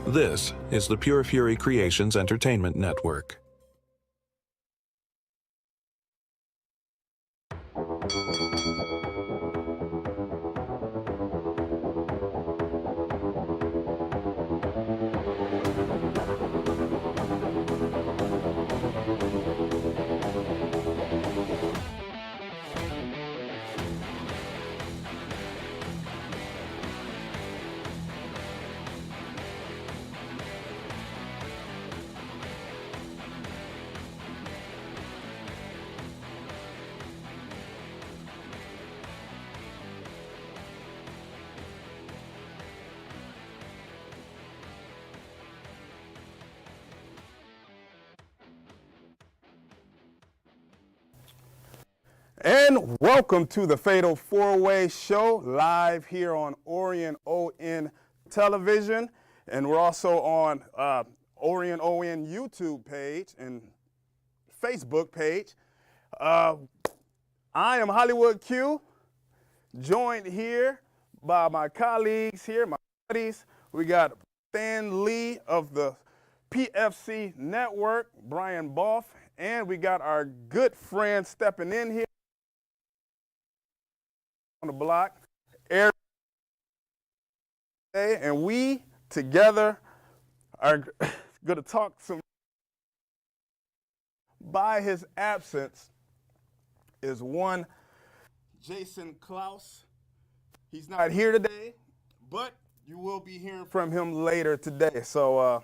This is the Pure Fury Creations Entertainment Network. And welcome to the Fatal 4-Way Show, live here on Orion ON Television. And we're also on Orion ON YouTube page and Facebook page. I am Hollywood Q, joined here by my colleagues here, my buddies. We got Stan Lee of the PFC Network, Brian Boff, and we got our good friend stepping in here on the block, Eric, and we together are going to talk some. By his absence is one Jason Klaus. He's not here today, but you will be hearing from him later today. So,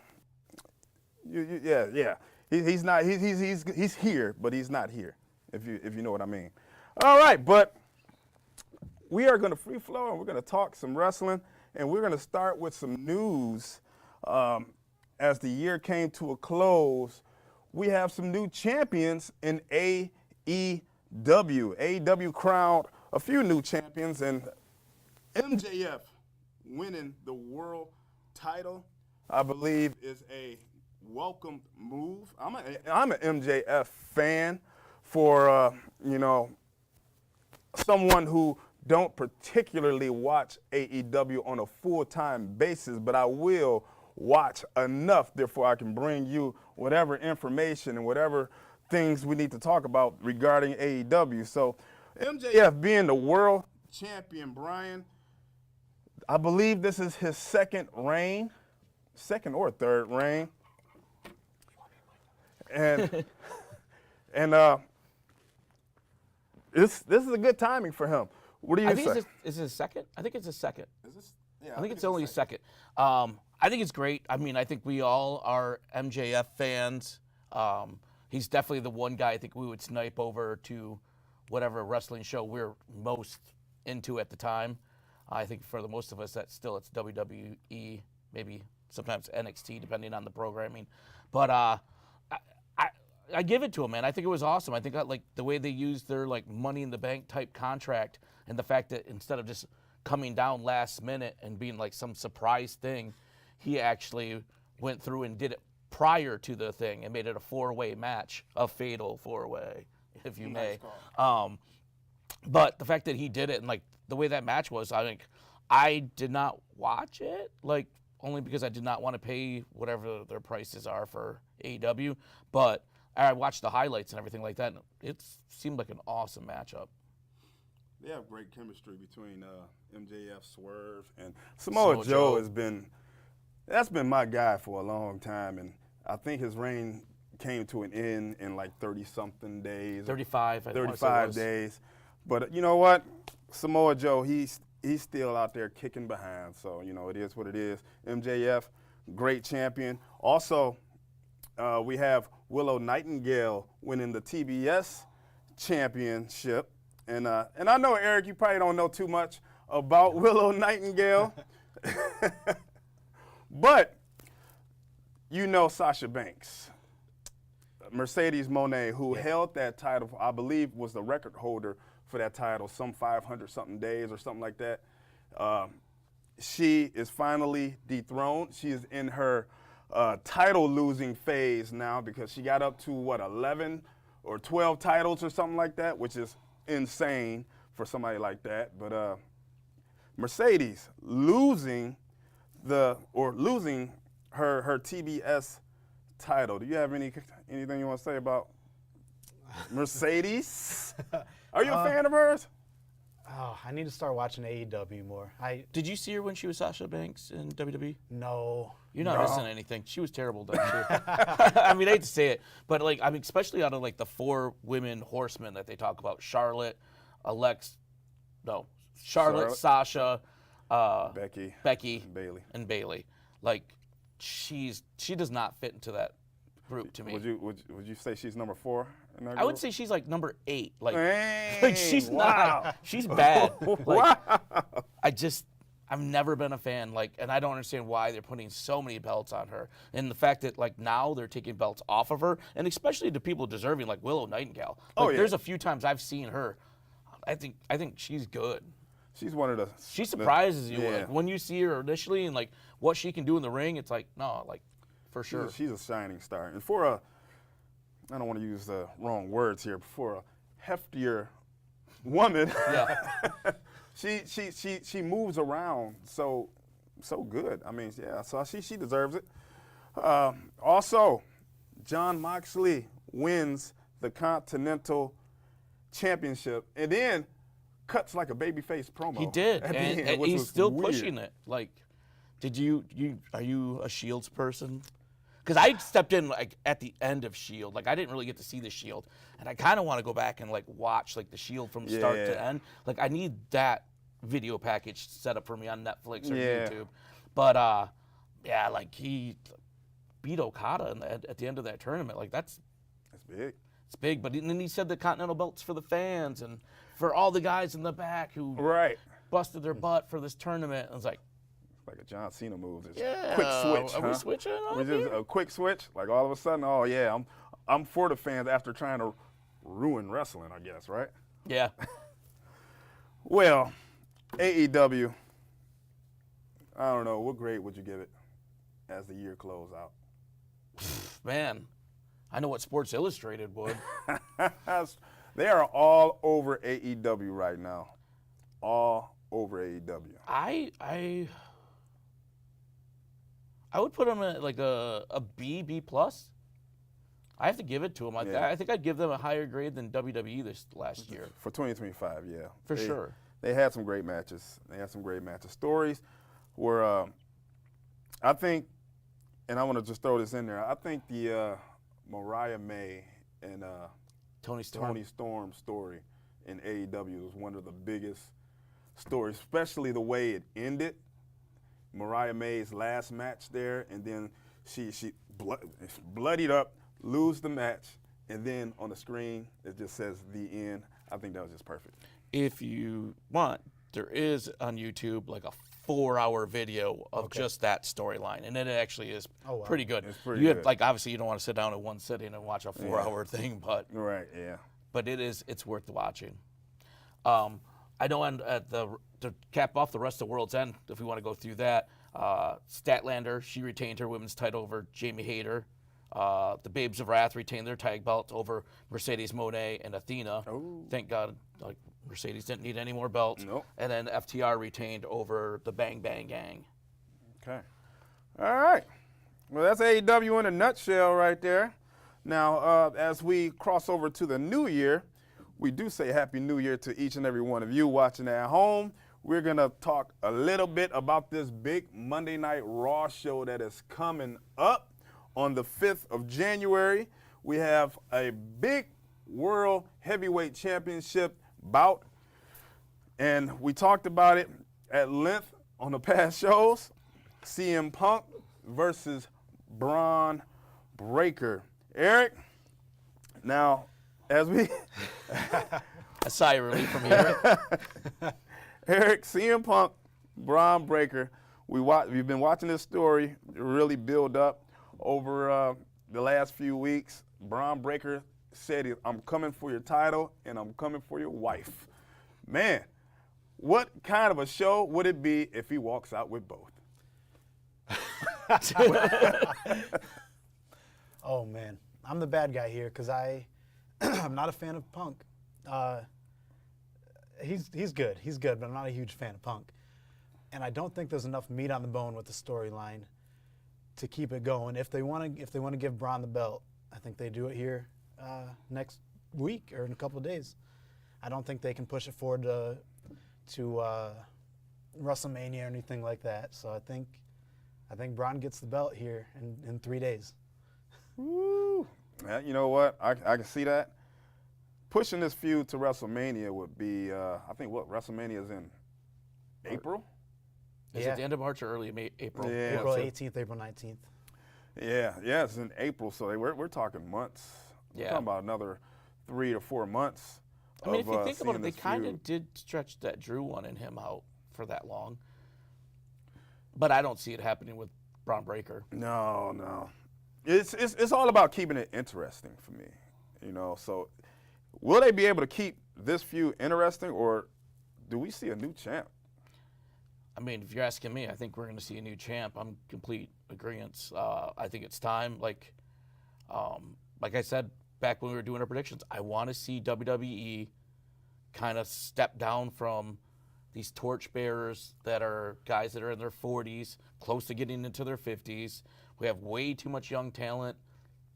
yeah, he's not. He's here, but he's not here. If you know what I mean. All right, but we are going to free flow and we're going to talk some wrestling, and we're going to start with some news. As the year came to a close, we have some new champions in AEW. AEW crowned a few new champions, and MJF winning the world title, I believe, is a welcome move. I'm an MJF fan for, someone who don't particularly watch AEW on a full-time basis, but I will watch enough, therefore I can bring you whatever information and whatever things we need to talk about regarding AEW. So MJF being the world champion, Brian, I believe this is his second or third reign. And this is a good timing for him. What do you say? Is it his second? I think it's his second. Is this? Yeah, I think it's only his second. I think it's great. I mean, I think we all are MJF fans. He's definitely the one guy I think we would snipe over to whatever wrestling show we're most into at the time. I think for the most of us, it's WWE, maybe sometimes NXT, depending on the programming. But I give it to him, man. I think it was awesome. I think like the way they used their like Money in the Bank type contract, and the fact that instead of just coming down last minute and being like some surprise thing, he actually went through and did it prior to the thing and made it a 4-way match, a fatal 4-way, if you may. But the fact that he did it and like the way that match was, I think I did not watch it, like only because I did not want to pay whatever their prices are for AEW. But I watched the highlights and everything like that, and it seemed like an awesome matchup. They have great chemistry between MJF, Swerve, and Samoa Joe that's been my guy for a long time, and I think his reign came to an end in like 30-something days. 35 days. But you know what? Samoa Joe, he's still out there kicking behind, so, it is what it is. MJF, great champion. Also, we have Willow Nightingale winning the TBS championship. And I know, Eric, you probably don't know too much about Willow Nightingale, but you know Sasha Banks, Mercedes Moné, who held that title, I believe was the record holder for that title, some 500-something days or something like that. She is finally dethroned. She is in her title-losing phase now because she got up to, 11 or 12 titles or something like that, which is insane for somebody like that. But Mercedes losing her TBS title. Do you have anything you want to say about Mercedes? Are you a fan of hers? Oh, I need to start watching AEW more. Did you see her when she was Sasha Banks in WWE? No. You're not missing anything. She was terrible, don't you? I mean, I hate to say it, but like, I mean, especially out of like the 4 women horsemen that they talk about, Charlotte, Sasha, Becky, Bailey. and Bailey. Like, she does not fit into that group to me. Would you say she's number 4 in that group? I would say she's like number 8. Like, Dang, like she's wow. not. She's bad. Like, Wow. I've never been a fan, like, and I don't understand why they're putting so many belts on her. And the fact that, like, now they're taking belts off of her, and especially to people deserving, like Willow Nightingale. Like, Oh, yeah. There's a few times I've seen her. I think she's good. She's one of the. She surprises you. Yeah. Like, when you see her initially and, like, what she can do in the ring, it's like, no, like, for sure. She's a shining star. And for I don't want to use the wrong words here, but for a heftier woman, Yeah. she moves around so good. I mean, yeah, so she deserves it. Also, Jon Moxley wins the Continental Championship and then cuts like a babyface promo. He did, at the and, end, and which he's was still weird. pushing it. Like, are you a Shields person? Because I stepped in like at the end of Shield. Like, I didn't really get to see the Shield, and I kind of want to go back and like watch like the Shield from start to Yeah. end. Like, I need that video package set up for me on Netflix or Yeah. YouTube. But yeah, like he beat Okada at the end of that tournament. Like, that's big. it's big. But then he said the Continental belts for the fans and for all the guys in the back who Right. busted their butt for this tournament. I was like, Like a John Cena move. Just yeah, quick switch. are we huh? switching on We just here? a quick switch. Like all of a sudden, oh yeah, I'm for the fans after trying to ruin wrestling, I guess, right? Yeah. Well, AEW. I don't know. What grade would you give it as the year close out? Man, I know what Sports Illustrated would. They are all over AEW right now. All over AEW. I would put them at like a B plus. I have to give it to them. Yeah. I think I'd give them a higher grade than WWE this last year. For 2025, yeah. For sure. They had some great matches. Stories were, I think, and I want to just throw this in there, I think the Mariah May and Tony Storm. Tony Storm story in AEW was one of the biggest stories, especially the way it ended. Mariah May's last match there, and then she bloodied up, lose the match, and then on the screen it just says the end. I think that was just perfect. If you want, there is on YouTube like a 4-hour video of just that storyline, and it actually is pretty good. It's pretty you have good. like obviously you don't want to sit down in one sitting and watch a 4-hour thing, but Yeah. it's worth watching. I know to cap off the rest of World's End, if we want to go through that, Statlander, she retained her women's title over Jamie Hayter. The Babes of Wrath retained their tag belt over Mercedes Moné and Athena. Oh. Thank God, like Mercedes didn't need any more belts. Nope. And then FTR retained over the Bang Bang Gang. Okay. All right. Well, that's AEW in a nutshell right there. Now, as we cross over to the new year, we do say Happy New Year to each and every one of you watching at home. We're going to talk a little bit about this big Monday Night Raw show that is coming up on the 5th of January. We have a big World Heavyweight Championship bout, and we talked about it at length on the past shows. CM Punk versus Braun Breaker. Eric, now, as we... A sigh of relief from here. Eric, CM Punk, Braun Breaker, we've been watching this story really build up over the last few weeks. Braun Breaker said, I'm coming for your title and I'm coming for your wife. Man, what kind of a show would it be if he walks out with both? Oh, man. I'm the bad guy here because I'm not a fan of Punk. He's good. He's good, but I'm not a huge fan of Punk. And I don't think there's enough meat on the bone with the storyline to keep it going. If they want to give Braun the belt, I think they do it here next week or in a couple of days. I don't think they can push it forward to WrestleMania or anything like that. So I think Braun gets the belt here in 3 days. Woo. Yeah, you know what? I can see that. Pushing this feud to WrestleMania would be, I think, WrestleMania is in April? Is it the end of March or early April? Yeah. April so- 18th, April 19th. Yeah, it's in April, so we're talking months. We're Yeah. talking about another 3 to 4 months. I mean, if you think about seeing it, they this kind feud. of did stretch that Drew one and him out for that long. But I don't see it happening with Braun Breaker. No. It's all about keeping it interesting for me, you know. So, will they be able to keep this feud interesting, or do we see a new champ? I mean, if you're asking me, I think we're going to see a new champ. I'm complete agreement. I think it's time. Like I said back when we were doing our predictions, I want to see WWE kind of step down from these torchbearers that are guys that are in their 40s, close to getting into their 50s. We have way too much young talent.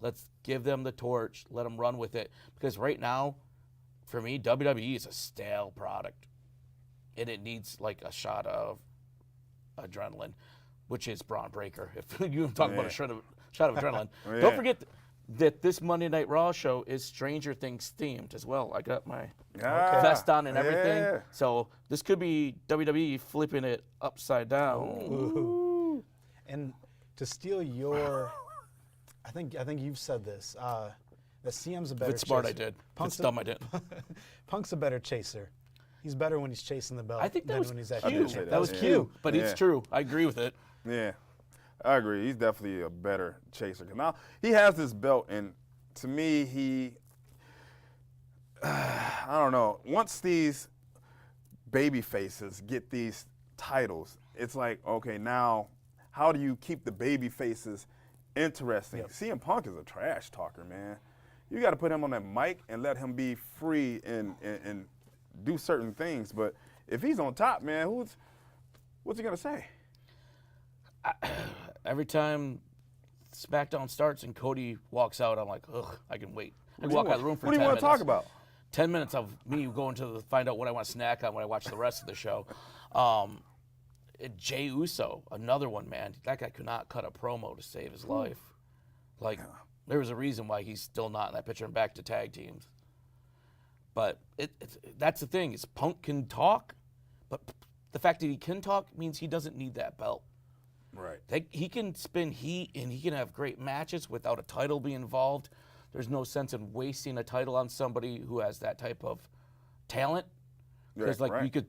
Let's give them the torch. Let them run with it. Because right now, for me, WWE is a stale product. And it needs like a shot of adrenaline, which is Braun Breaker. If you talk about a shot of adrenaline. Yeah. Don't forget that this Monday Night Raw show is Stranger Things themed as well. I got my vest on and everything. Yeah. So this could be WWE flipping it upside down. And to steal your, I think you've said this. That CM's a better. If it's smart, I chaser. did. If it's dumb, I didn't. Punk's a better chaser. He's better when he's chasing the belt I think that than was when he's did actually. say That was Yeah. cute, but Yeah. it's true. I agree with it. Yeah, I agree. He's definitely a better chaser. 'Cause now he has this belt, and to me, I don't know. Once these baby faces get these titles, it's like, okay, now how do you keep the baby faces interesting? CM Punk is a trash talker, man. You got to put him on that mic and let him be free and do certain things. But if he's on top, man, what's he gonna say? Every time SmackDown starts and Cody walks out, I'm like, ugh, I can wait. I can walk out of the room for 10 What do you want minutes. to talk about? 10 minutes of me going to find out what I want to snack on when I watch the rest of the show. Jey Uso, another one, man. That guy could not cut a promo to save his life. Like, there was a reason why he's still not in that picture and back to tag teams. But that's the thing, is Punk can talk, but the fact that he can talk means he doesn't need that belt. Right. He can spin heat and he can have great matches without a title being involved. There's no sense in wasting a title on somebody who has that type of talent. Because Right, right. you could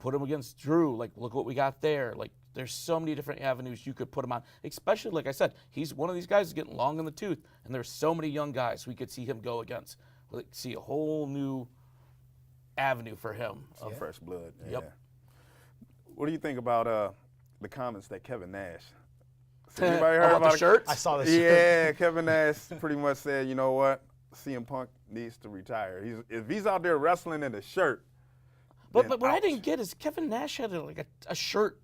put him against Drew. Like, look what we got there. Like, there's so many different avenues you could put him on. Especially, like I said, he's one of these guys who's getting long in the tooth, and there's so many young guys we could see him go against. We could see a whole new avenue for him. Some fresh blood. Yeah. Yep. What do you think about the comments that Kevin Nash? So anybody heard about the it? shirts? I saw this. Yeah, Kevin Nash pretty much said, you know what? CM Punk needs to retire. If he's out there wrestling in a shirt. But then what I ouch. didn't get is Kevin Nash had a shirt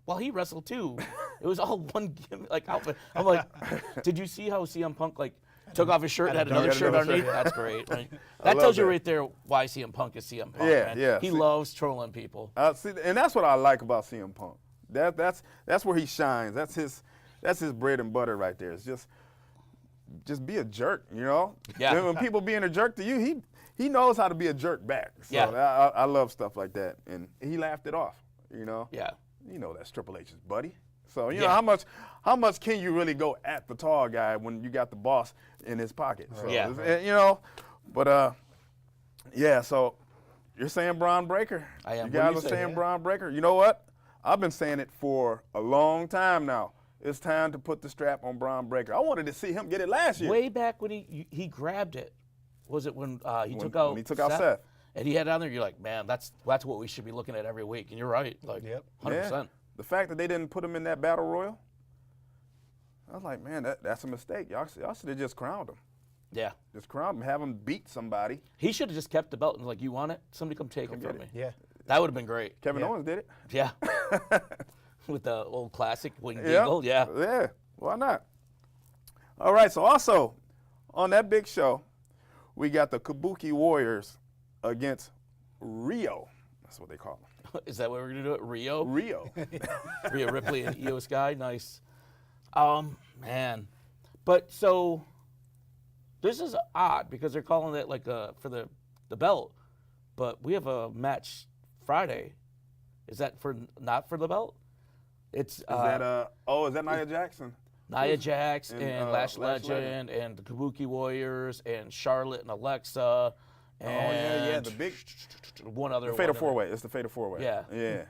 while he wrestled too. It was all one gimmick, outfit. I'm like, did you see how CM Punk took off his shirt and had another Had shirt another underneath? shirt. That's great. Right? That love tells you that. right there why CM Punk is CM Punk. Yeah, man. yeah. He See- loves trolling people. See, and that's what I like about CM Punk. That's where he shines. That's his bread and butter right there. It's just be a jerk, you know? Yeah. When people being a jerk to you, he knows how to be a jerk back. So Yeah. I love stuff like that. And he laughed it off, you know? Yeah. You know that's Triple H's buddy. So you Yeah. know how much can you really go at the tall guy when you got the boss in his pocket? So, Yeah. you know, but yeah. So you're saying Braun Breaker? I am. You What do guys you are say? saying Yeah. Braun Breaker. You know what? I've been saying it for a long time now. It's time to put the strap on Braun Breaker. I wanted to see him get it last year. Way back when he grabbed it. Was it when he took out when he took out Seth. And he had it on there, you're like, man, that's what we should be looking at every week. And you're right. Like, Yep. 100%. Yeah. The fact that they didn't put him in that battle royal, I was like, man, that's a mistake. Y'all should have just crowned him. Yeah. Just crown him, have him beat somebody. He should have just kept the belt and like, you want it? Somebody come take it get from it. me. Yeah. That would have been great. Kevin Yeah. Owens did it. Yeah. With the old classic wing Yeah. giggle. Yeah. Yeah. Why not? All right, so also on that big show, we got the Kabuki Warriors against Rio. That's what they call them. Is that what we're gonna do? Rio? Rio. Rhea Ripley and Io Sky, nice. Man, but so this is odd because they're calling it like for the belt, but we have a match Friday. Is that not for the belt? It's Is that is that Nia Jackson? Nia Jax and Lash Lash Legend and the Kabuki Warriors and Charlotte and Alexa. And yeah, the big one other the Fatal one. Four Way. It's the Fatal Four Way. Yeah. Yeah.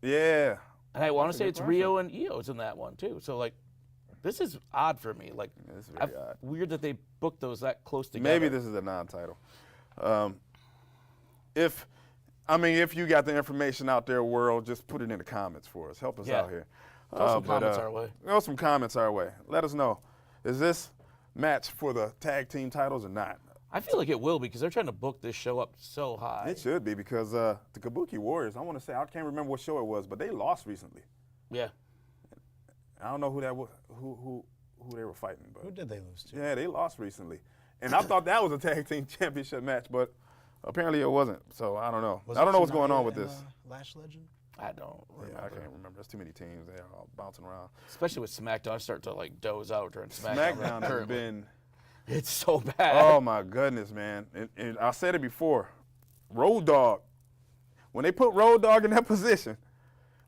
Yeah. And I want to a say good it's question. Rio and Io's in that one too. So like, this is odd for me. Like, It's very odd. weird that they booked those that close together. Maybe this is a non-title. If you got the information out there, world, just put it in the comments for us. Help us Yeah. out here. Throw some comments our way. Throw some comments our way. Let us know. Is this match for the tag team titles or not? I feel like it will because they're trying to book this show up so high. It should be because the Kabuki Warriors, I want to say, I can't remember what show it was, but they lost recently. Yeah. I don't know who that was, who they were fighting, but Who did they lose to? yeah, they lost recently. And I thought that was a tag team championship match, but apparently it wasn't. So I don't know. I don't know what's going on with this. Lash Legend? I don't remember. Yeah, I can't remember. There's too many teams. They're all bouncing around. Especially with SmackDown, I start to like doze out during SmackDown. SmackDown has currently. been, It's so bad. oh my goodness, man. And I said it before. Road Dogg, when they put Road Dogg in that position,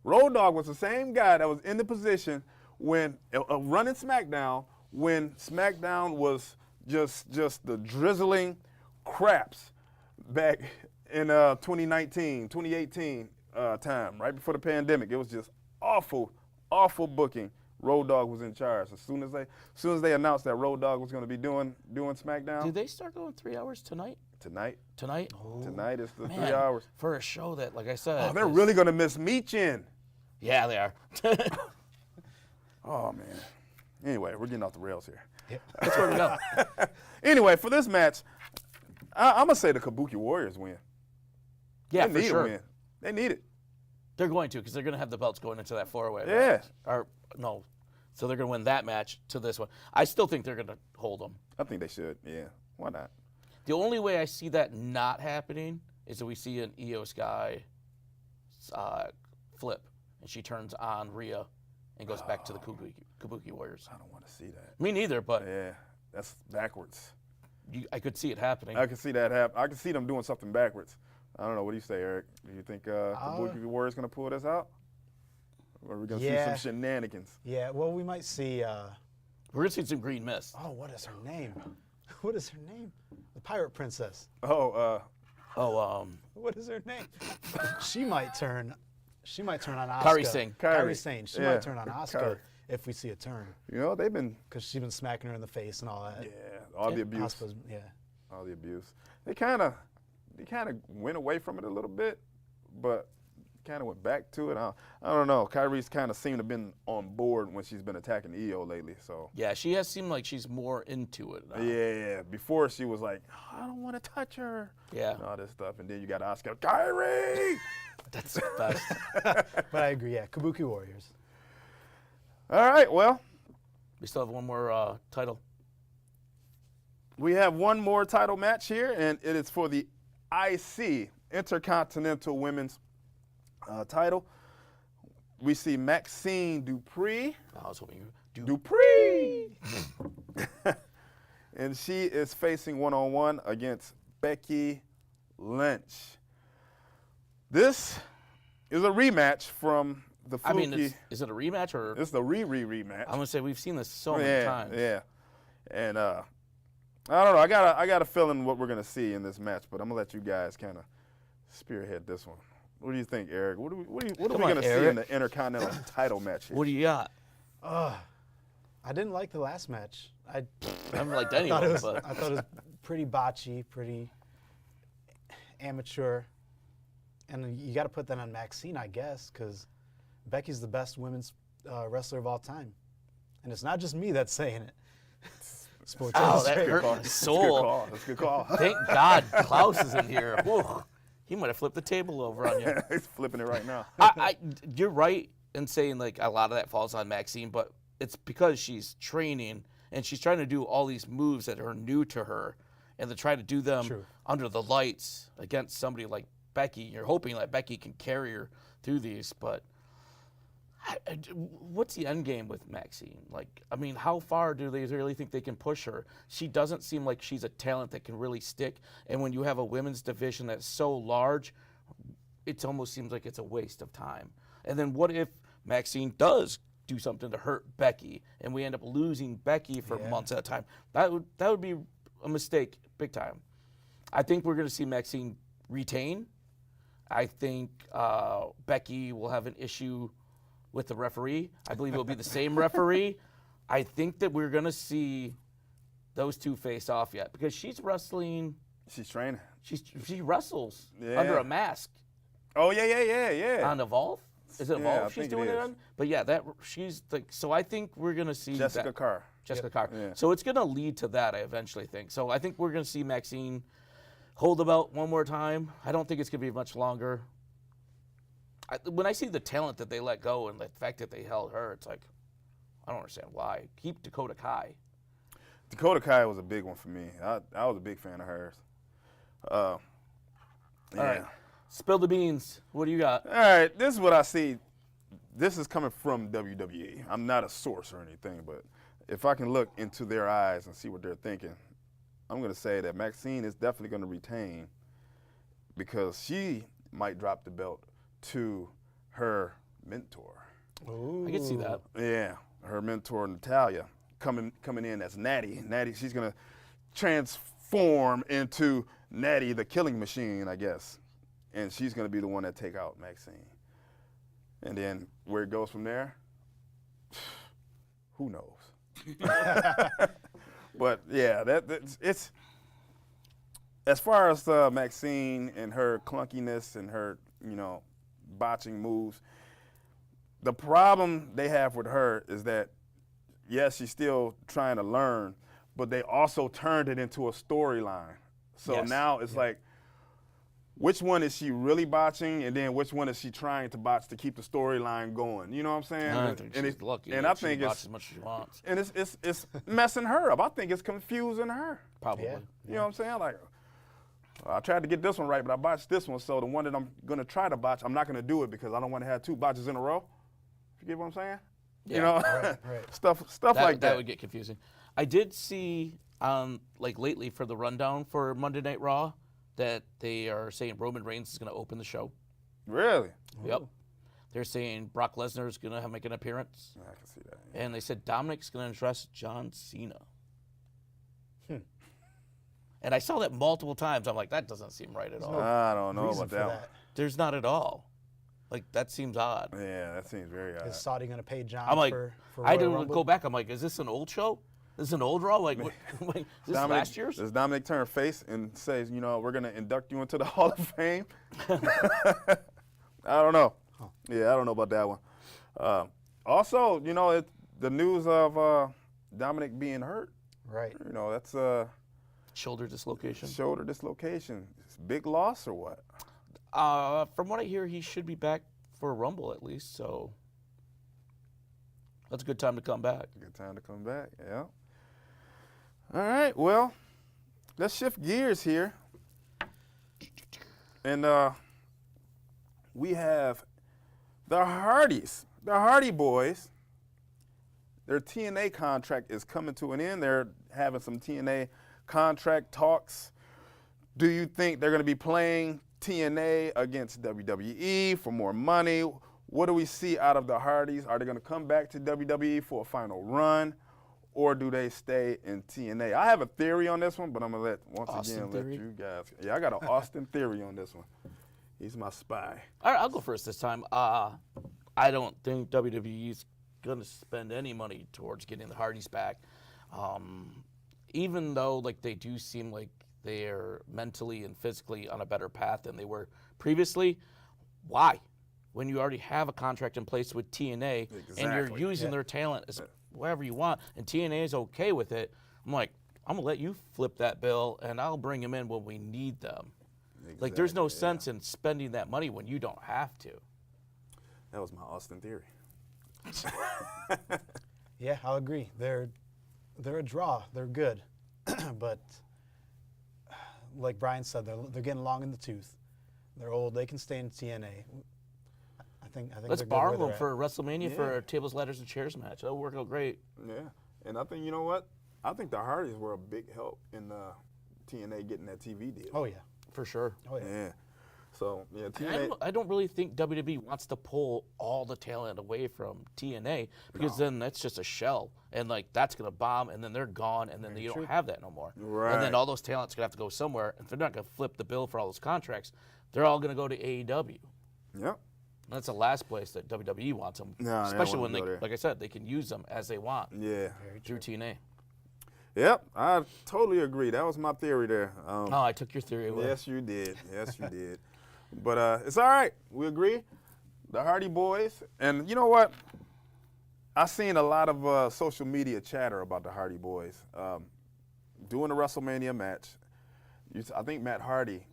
Road Dogg was the same guy that was in the position when running SmackDown, when SmackDown was just the drizzling craps back in 2019, 2018 time, right before the pandemic. It was just awful booking. Road Dogg was in charge. As soon as they announced that Road Dogg was going to be doing SmackDown Did they start going 3 hours tonight? tonight Tonight? is the Man, 3 hours. For a show that, like I said. Oh, they're is- really going to miss Meechin. Yeah, they are. Oh man. Anyway, we're getting off the rails here. That's where we go. Anyway, for this match, I'm gonna say the Kabuki Warriors win. Yeah, they for need sure. a win. They need it. They're going to because they're going to have the belts going into that 4-way. Yeah. match. Or no, so they're going to win that match to this one. I still think they're going to hold them. I think they should. Yeah. Why not? The only way I see that not happening is that we see an Io Sky flip, and she turns on Rhea and goes back to the Kabuki Warriors. I don't want to see that. Me neither, but Yeah, that's backwards. I could see it happening. I can see that happen. I can see them doing something backwards. I don't know. What do you say, Eric? Do you think Kabuki Warriors gonna pull this out, or are we gonna see Yeah. some shenanigans? Yeah, well, we might see. We're going to see some green mist. Oh, what is her name? What is her name? The Pirate Princess. Oh, What is her name? She might turn on Asuka. Kairi Singh. Kairi Singh. She Yeah. might turn on Asuka Kairi. if we see a turn, they've been because she's been smacking her in the face and all that. all the abuse. Asuka's, yeah. All the abuse. They kind of went away from it a little bit, but kind of went back to it. I don't know. Kyrie's kind of seemed to have been on board when she's been attacking Io lately. So Yeah, she has seemed like she's more into it now. yeah, before she was like, I don't want to touch her. Yeah. And all this stuff, and then you got Asuka, Kyrie. That's the best. But I agree, yeah. Kabuki Warriors. All right, well, We still have one more title. we have one more title match here, and it is for the IC Intercontinental Women's title. We see Maxine Dupree. I was hoping you do. Dupree! And she is facing one-on-one against Becky Lynch. This is a rematch from the I Fluky. mean, is it a rematch or? It's the rematch. I'm gonna say we've seen this so many times. Yeah. And I don't know. I got a feeling what we're gonna see in this match, but I'm gonna let you guys kind of spearhead this one. What do you think, Eric? What are we Come gonna on, see in Eric. the Intercontinental title match here? What do you got? I didn't like the last match. I I haven't liked any thought of it them, was, but I thought it was pretty botchy, pretty amateur. And you got to put that on Maxine, I guess, because Becky's the best women's wrestler of all time. And it's not just me that's saying it. Sports oh, that Illustrated. hurt my That's a good soul. call. That's a good call. Thank God Klaus is in here. Whew. He might have flipped the table over on you. He's flipping it right now. You're right in saying like a lot of that falls on Maxine, but it's because she's training and she's trying to do all these moves that are new to her, and to try to do them True. under the lights against somebody like Becky. You're hoping that Becky can carry her through these, but what's the end game with Maxine? Like, I mean, how far do they really think they can push her? She doesn't seem like she's a talent that can really stick. And when you have a women's division that's so large, it almost seems like it's a waste of time. And then what if Maxine does do something to hurt Becky, and we end up losing Becky for months at a time? That would be a mistake, big time. I think we're going to see Maxine retain. I think Becky will have an issue with the referee. I believe it'll be the same referee. I think that we're going to see those two face off yet, because she's wrestling. She's training. She wrestles Yeah. under a mask Oh, yeah. on Evolve. Is it Yeah, Evolve I she's think it doing it is. on? But yeah, that she's like. So I think we're going to see Jessica Carr. Jessica Carr. Yeah. So it's going to lead to that, I eventually think. So I think we're going to see Maxine hold the belt one more time. I don't think it's going to be much longer. When I see the talent that they let go and the fact that they held her, it's like, I don't understand why. Keep Dakota Kai. Dakota Kai was a big one for me. I was a big fan of hers. Yeah. All right. Spill the beans. What do you got? All right, this is what I see. This is coming from WWE. I'm not a source or anything, but if I can look into their eyes and see what they're thinking, I'm going to say that Maxine is definitely going to retain, because she might drop the belt to her mentor. Ooh. I can see that. Yeah, her mentor Natalia coming in as Natty. Natty, she's going to transform into Natty the Killing Machine, I guess. And she's going to be the one that take out Maxine. And then where it goes from there, who knows? But yeah, it's as far as Maxine and her clunkiness and her, botching moves. The problem they have with her is that, yes, she's still trying to learn, but they also turned it into a storyline. So Yes. now it's like, which one is she really botching, and then which one is she trying to botch to keep the storyline going? You know what I'm saying? I think she's it's lucky. And that I she think can watch it's as much as she wants. and it's messing her up. I think it's confusing her. Probably. Yeah. You know what I'm saying? Like, I tried to get this one right, but I botched this one. So the one that I'm gonna try to botch, I'm not gonna do it because I don't want to have two botches in a row. You get what I'm saying? Yeah. You know, right. stuff like that. That would get confusing. I did see, like lately for the rundown for Monday Night Raw, that they are saying Roman Reigns is going to open the show. Really? Yep. They're saying Brock Lesnar is going to make an appearance. I can see that. And they said Dominic's going to address John Cena. And I saw that multiple times. I'm like, that doesn't seem right at all. I don't know Reason about for that one. There's not at all. Like, that seems odd. Yeah, that seems very odd. Is Saudi going to pay John I'm like, for I Royal didn't Rumble? go back. I'm like, is this an old show? Is this an old Raw? Like, is this last year's? Does Dominic turn face and says, we're going to induct you into the Hall of Fame? I don't know. Yeah, I don't know about that one. Also, the news of Dominic being hurt, Right. that's Shoulder dislocation. shoulder dislocation. It's a big loss or what? From what I hear, he should be back for a Rumble at least, so that's a good time to come back. Good time to come back, yeah. All right, well, let's shift gears here. And we have the Hardys, the Hardy Boys. Their TNA contract is coming to an end. They're having some TNA contract talks. Do you think they're going to be playing TNA against WWE for more money? What do we see out of the Hardys? Are they going to come back to WWE for a final run, or do they stay in TNA? I have a theory on this one, but I'm going to let Theory? you guys. Yeah, I got an Austin theory on this one. He's my spy. All right, I'll go first this time. I don't think WWE's going to spend any money towards getting the Hardys back, even though like they do seem like they're mentally and physically on a better path than they were previously. Why? When you already have a contract in place with TNA and you're Exactly. using their talent as whatever you want, and TNA is okay with it, I'm like, I'm going to let you flip that bill, and I'll bring them in when we need them. Like, there's no sense in spending that money when you don't have to. That was my Austin theory. Yeah, I'll agree. They're a draw. They're good, but like Brian said, they're getting long in the tooth. They're old. They can stay in TNA. I think. Let's they're good borrow where them they're for WrestleMania for Yeah. a tables, ladders, and chairs match. That'll work out great. Yeah, and I think you know what? I think the Hardys were a big help in TNA getting that TV deal. at. Oh yeah. For sure. Oh yeah. Yeah. So yeah, And TNA. I don't really think WWE wants to pull all the talent away from TNA because then that's just a shell, and like that's gonna bomb, and then they're gone, and then you don't have that no more. And Right. then all those talent's gonna have to go somewhere, and if they're not gonna flip the bill for all those contracts, they're all gonna go to AEW. Yep. And that's the last place that WWE wants them, No, they don't especially wanna when they, go there. like I said, they can use them as they want Yeah. through TNA. Yep. I totally agree. That was my theory there. Oh, I took your theory away. Yes, you did. Yes, you did. But it's all right. We agree. The Hardy Boys. And you know what? I've seen a lot of social media chatter about the Hardy Boys. Doing a WrestleMania match. I think Matt Hardy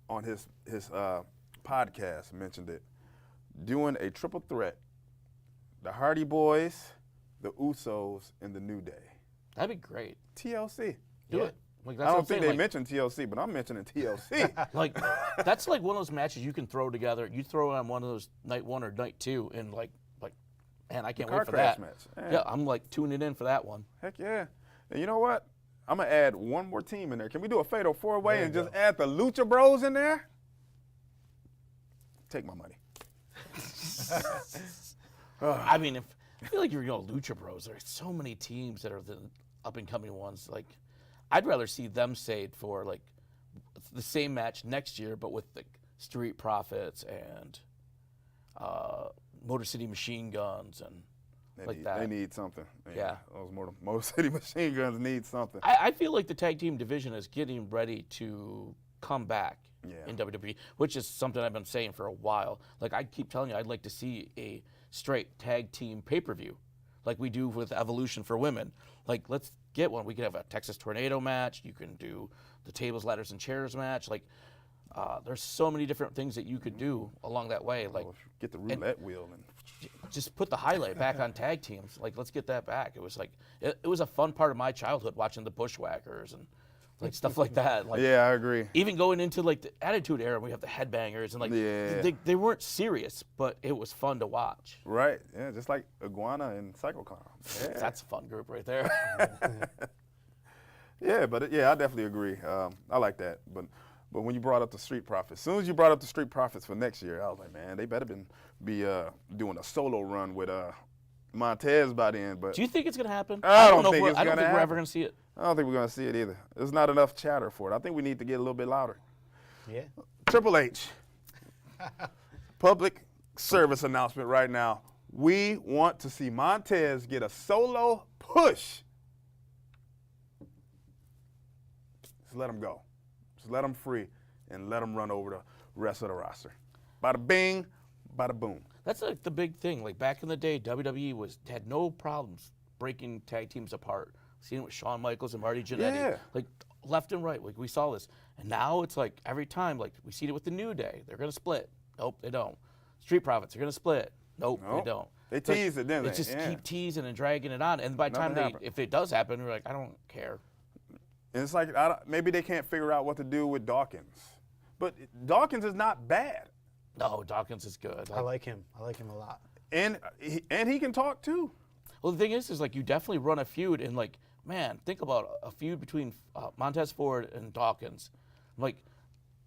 on his podcast mentioned it. Doing a triple threat. The Hardy Boys, the Usos, and the New Day. That'd be great. TLC. Do Yeah. it. Like, I that's what don't I'm think saying, they like, mentioned TLC, but I'm mentioning TLC. Like, that's like one of those matches you can throw together. You throw it on one of those night one or night two, and like, man, I can't car wait for crash that. match. Yeah, I'm like tuning in for that one. Heck yeah. And you know what? I'm going to add one more team in there. Can we do a fatal four-way There and you just go. add the Lucha Bros in there? Take my money. I mean, I feel like you're Lucha Bros. There's so many teams that are the up and coming ones. Like, I'd rather see them saved for like the same match next year, but with the Street Profits and Motor City Machine Guns and like that. They need something. Yeah. Those Motor City Machine Guns need something. I feel like the tag team division is getting ready to come back Yeah. in WWE, which is something I've been saying for a while. Like, I keep telling you, I'd like to see a straight tag team pay-per-view like we do with Evolution for women. Like, let's get one. We could have a Texas Tornado match. You can do the tables, ladders, and chairs match. Like, there's so many different things that you could do along that way. Like, Get the roulette wheel. And just put the highlight back on tag teams. Like, let's get that back. It was like, it was a fun part of my childhood watching the Bushwhackers and like stuff like that. Like, yeah, I agree. even going into like the Attitude Era, we have the Headbangers and like Yeah. they weren't serious, but it was fun to watch. Right. Yeah, just like Iguana and Cyclocom. Yeah. That's a fun group right there. Yeah, but I definitely agree. I like that. But when you brought up the Street Profits, as soon as you brought up the Street Profits for next year, I was like, man, they better be doing a solo run with Montez by then. But Do you think it's gonna happen? I don't know if think we're- it's I don't gonna think we're ever happen. gonna see it. I don't think we're gonna see it either. There's not enough chatter for it. I think we need to get a little bit louder. Yeah. Triple H. Public service announcement right now. We want to see Montez get a solo push. Just let him go. Just let him free and let him run over the rest of the roster. Bada bing, bada boom. That's like the big thing. Like back in the day, WWE had no problems breaking tag teams apart. Seen it with Shawn Michaels and Marty Jannetty. Yeah. Like left and right. Like we saw this. And now it's like every time, like we see it with the New Day. They're gonna split. Nope, they don't. Street Profits are gonna split. Nope, Nope. they don't. They It's like, teased it, didn't they they? just Yeah. keep teasing and dragging it on. And by the time Nothing happened. if it does happen, we're like, I don't care. And it's like maybe they can't figure out what to do with Dawkins. But Dawkins is not bad. No, Dawkins is good. I like him. I like him a lot. And he can talk too. Well, the thing is like you definitely run a feud, and like, man, think about a feud between Montez Ford and Dawkins. Like,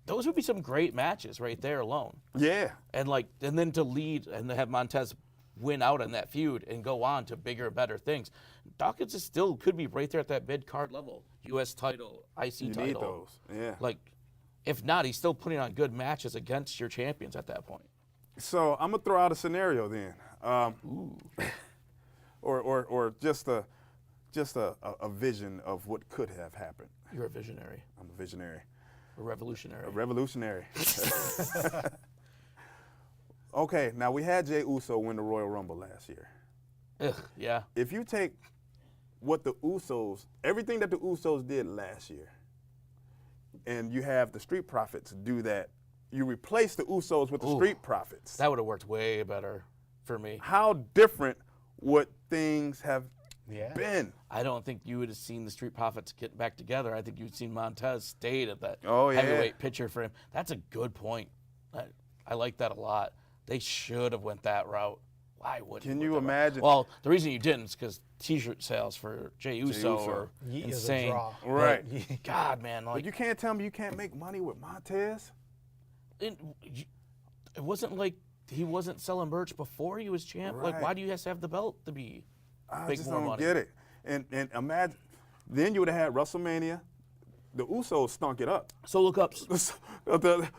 those would be some great matches right there alone. Yeah. And like, and then to lead and to have Montez win out on that feud and go on to bigger, better things. Dawkins is still could be right there at that mid card level, U.S. title, IC You title. need those. Yeah. Like, if not, he's still putting on good matches against your champions at that point. So I'm gonna throw out a scenario then, or just a vision of what could have happened. You're a visionary, I'm a visionary, a revolutionary. a revolutionary. Okay, now we had Jey Uso win the Royal Rumble last year. Ugh, yeah. If you take what the Usos, everything that the Usos did last year, and you have the Street Profits do that, you replace the Usos with the Ooh. Street Profits. That would have worked way better for me. How different would things have Yeah. been. I don't think you would have seen the Street Profits get back together. I think you'd seen Montez stayed at that Oh, yeah. heavyweight pitcher for him. That's a good point. I like that a lot. They should have went that route. Why wouldn't? Can went you that route? imagine? Well, the reason you didn't is because T-shirt sales for Jey Uso Uso. are Yeet is a insane. draw. Right. But, God, man, But like you can't tell me you can't make money with Montez. it wasn't like he wasn't selling merch before he was champ. Right. Like, why do you have to have the belt to be I make just more don't money? get it. And imagine, then you would have had WrestleMania. The Usos stunk it up. So look up. The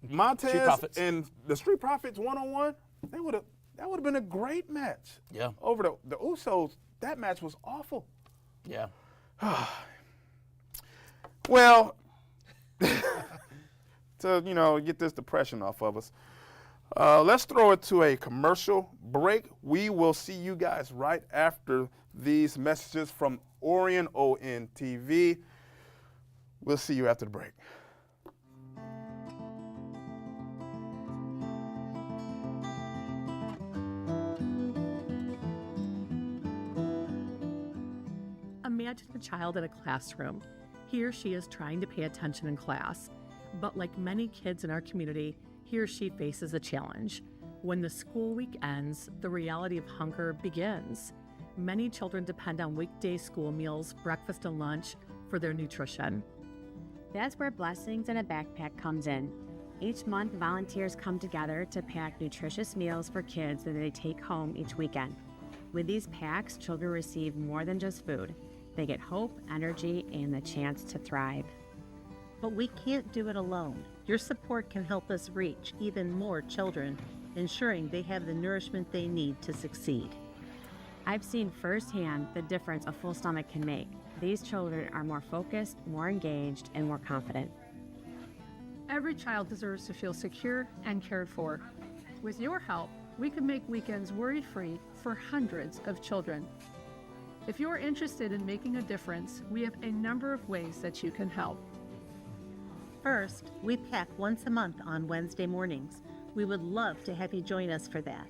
Montez Profits. and the Street Profits one-on-one, that would have been a great match. Yeah. Over the Usos, that match was awful. Yeah. Well, to get this depression off of us, let's throw it to a commercial break. We will see you guys right after these messages from Orion ON TV. We'll see you after the break. Imagine a child in a classroom. He or she is trying to pay attention in class, but like many kids in our community, he or she faces a challenge. When the school week ends, the reality of hunger begins. Many children depend on weekday school meals, breakfast and lunch, for their nutrition. That's where Blessings in a Backpack comes in. Each month, volunteers come together to pack nutritious meals for kids that they take home each weekend. With these packs, children receive more than just food. They get hope, energy, and the chance to thrive. But we can't do it alone. Your support can help us reach even more children, ensuring they have the nourishment they need to succeed. I've seen firsthand the difference a full stomach can make. These children are more focused, more engaged, and more confident. Every child deserves to feel secure and cared for. With your help, we can make weekends worry-free for hundreds of children. If you're interested in making a difference, we have a number of ways that you can help. First, we pack once a month on Wednesday mornings. We would love to have you join us for that.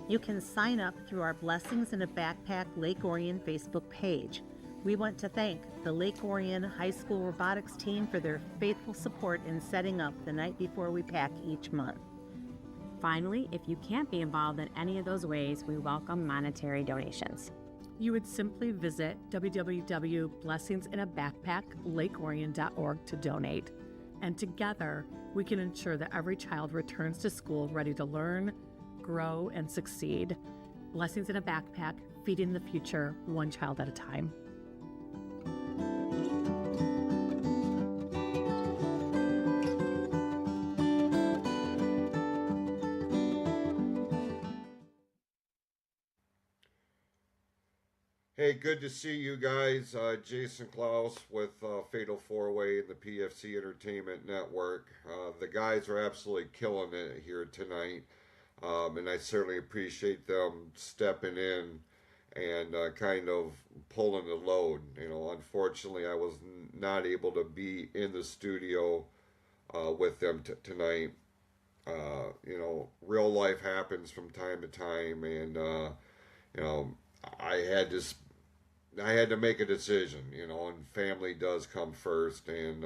You can sign up through our Blessings in a Backpack Lake Orion Facebook page. We want to thank the Lake Orion High School robotics team for their faithful support in setting up the night before we pack each month. Finally, if you can't be involved in any of those ways, we welcome monetary donations. You would simply visit www.blessingsinAbackpacklakeorion.org to donate. And together, we can ensure that every child returns to school ready to learn, grow, and succeed. Blessings in a Backpack, feeding the future one child at a time. Hey, good to see you guys. Jason Klaus with Fatal 4-Way and the PFC Entertainment Network. The guys are absolutely killing it here tonight, and I certainly appreciate them stepping in and kind of pulling the load. Unfortunately, I was not able to be in the studio with them tonight. Real life happens from time to time, and I had to make a decision, and family does come first, and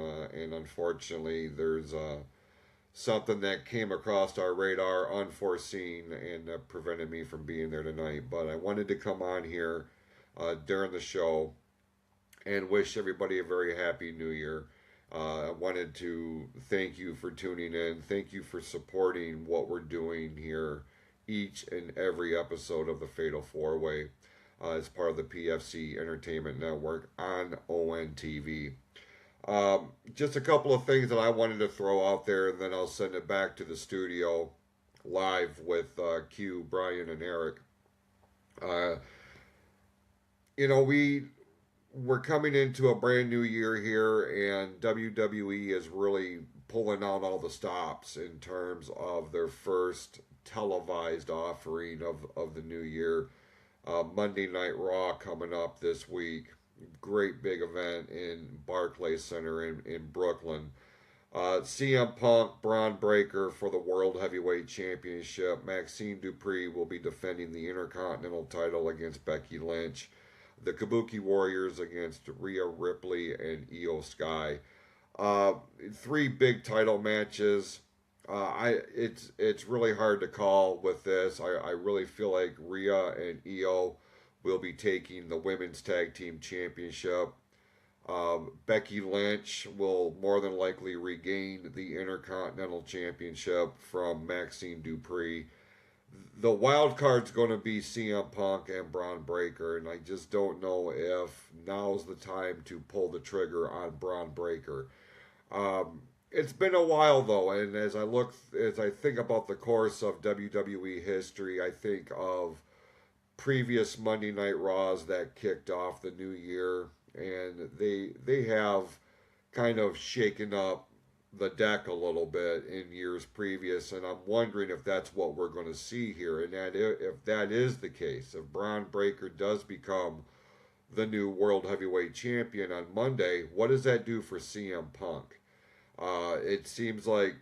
unfortunately there's something that came across our radar unforeseen and prevented me from being there tonight. But I wanted to come on here during the show and wish everybody a very happy new year. I wanted to thank you for tuning in. Thank you for supporting what we're doing here each and every episode of the Fatal 4-Way. As part of the PFC Entertainment Network on ONTV. Just a couple of things that I wanted to throw out there, and then I'll send it back to the studio live with Q, Brian, and Eric. We're coming into a brand new year here, and WWE is really pulling out all the stops in terms of their first televised offering of the new year. Monday Night Raw coming up this week. Great big event in Barclays Center in Brooklyn. CM Punk, Braun Breaker for the World Heavyweight Championship. Maxine Dupree will be defending the Intercontinental title against Becky Lynch. the Kabuki Warriors against Rhea Ripley and Io Sky. 3 big title matches. It's really hard to call with this. I really feel like Rhea and Io will be taking the women's tag team championship. Becky Lynch will more than likely regain the Intercontinental Championship from Maxine Dupree. The wild card's going to be CM Punk and Braun Breaker, and I just don't know if now's the time to pull the trigger on Braun Breaker. It's been a while though, and as I think about the course of WWE history, I think of previous Monday Night Raws that kicked off the new year, and they have kind of shaken up the deck a little bit in years previous, and I'm wondering if that's what we're going to see here, and that if that is the case, if Braun Breaker does become the new World Heavyweight Champion on Monday, what does that do for CM Punk? It seems like,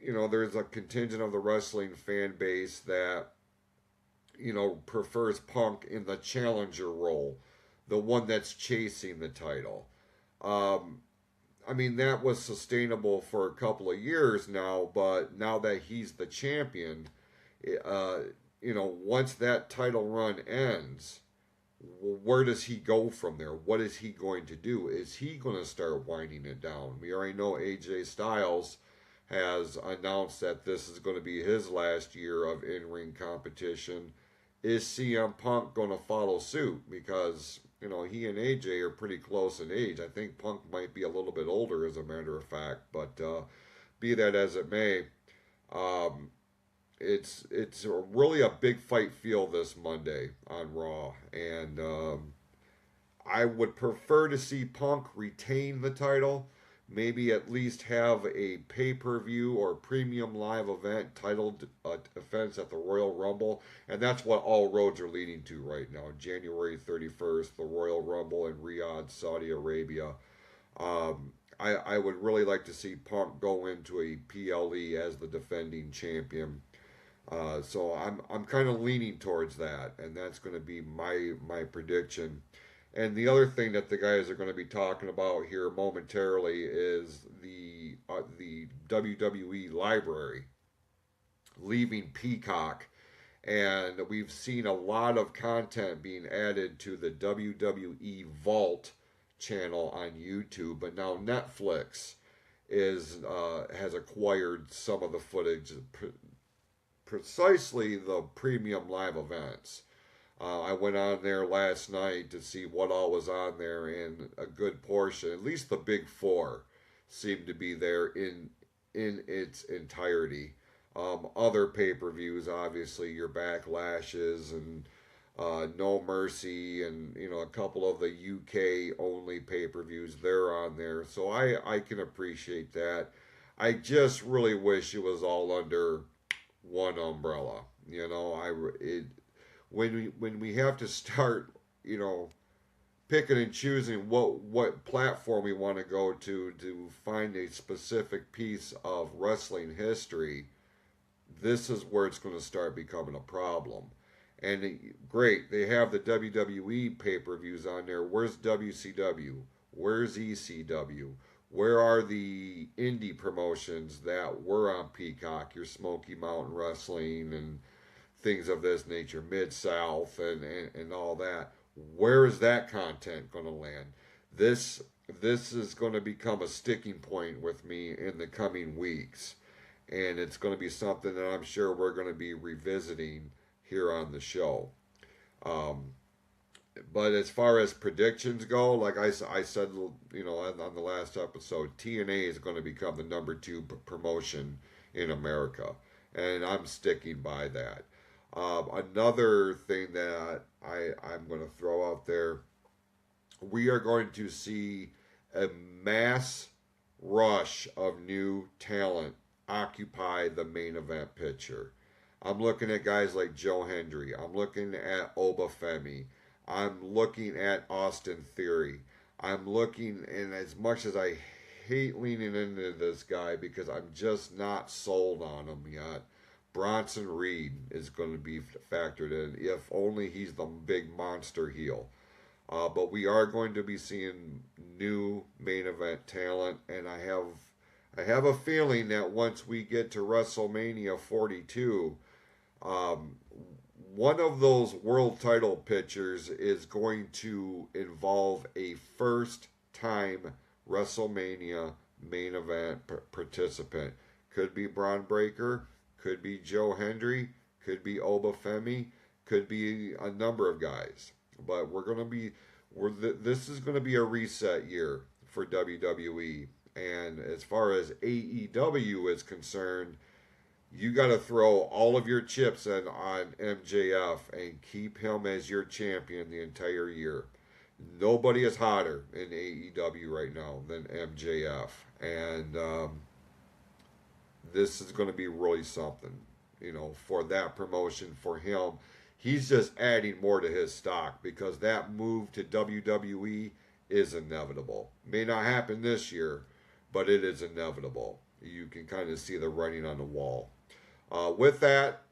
there's a contingent of the wrestling fan base that, prefers Punk in the challenger role, the one that's chasing the title. That was sustainable for a couple of years now, but now that he's the champion, once that title run ends, where does he go from there? What is he going to do? Is he going to start winding it down? We already know AJ Styles has announced that this is going to be his last year of in-ring competition. Is CM Punk going to follow suit? Because, he and AJ are pretty close in age. I think Punk might be a little bit older, as a matter of fact. But be that as it may, it's really a big fight feel this Monday on Raw. And I would prefer to see Punk retain the title. Maybe at least have a pay-per-view or premium live event titled offense at the Royal Rumble. And that's what all roads are leading to right now. January 31st, the Royal Rumble in Riyadh, Saudi Arabia. I would really like to see Punk go into a PLE as the defending champion. So I'm kind of leaning towards that. And that's going to be my prediction. And the other thing that the guys are going to be talking about here momentarily is the WWE library leaving Peacock. And we've seen a lot of content being added to the WWE Vault channel on YouTube. But now Netflix has acquired some of the footage, precisely the premium live events. I went on there last night to see what all was on there, and a good portion, at least the big 4, seemed to be there in its entirety. Other pay-per-views, obviously, your Backlashes and No Mercy, and a couple of the UK-only pay-per-views, they're on there. So I can appreciate that. I just really wish it was all under one umbrella. When we have to start, picking and choosing what platform we want to go to find a specific piece of wrestling history, this is where it's going to start becoming a problem. And great, they have the WWE pay-per-views on there. Where's WCW? Where's ECW? Where are the indie promotions that were on Peacock? Your Smoky Mountain Wrestling and things of this nature, Mid-South and all that. Where is that content going to land? This is going to become a sticking point with me in the coming weeks. And it's going to be something that I'm sure we're going to be revisiting here on the show. But as far as predictions go, like I said, on the last episode, TNA is going to become the number 2 promotion in America. And I'm sticking by that. Another thing that I'm going to throw out there, we are going to see a mass rush of new talent occupy the main event picture. I'm looking at guys like Joe Hendry. I'm looking at Oba Femi. I'm looking at Austin Theory. I'm looking, and as much as I hate leaning into this guy because I'm just not sold on him yet, Bronson Reed is going to be factored in, if only he's the big monster heel. But we are going to be seeing new main event talent, and I have a feeling that once we get to WrestleMania 42, one of those world title pictures is going to involve a first-time WrestleMania main event participant. Could be Braun Breaker, could be Joe Hendry, could be Obafemi, could be a number of guys. But this is going to be a reset year for WWE. And as far as AEW is concerned, you got to throw all of your chips in on MJF and keep him as your champion the entire year. Nobody is hotter in AEW right now than MJF. And this is going to be really something, for that promotion, for him. He's just adding more to his stock because that move to WWE is inevitable. May not happen this year, but it is inevitable. You can kind of see the writing on the wall. With that,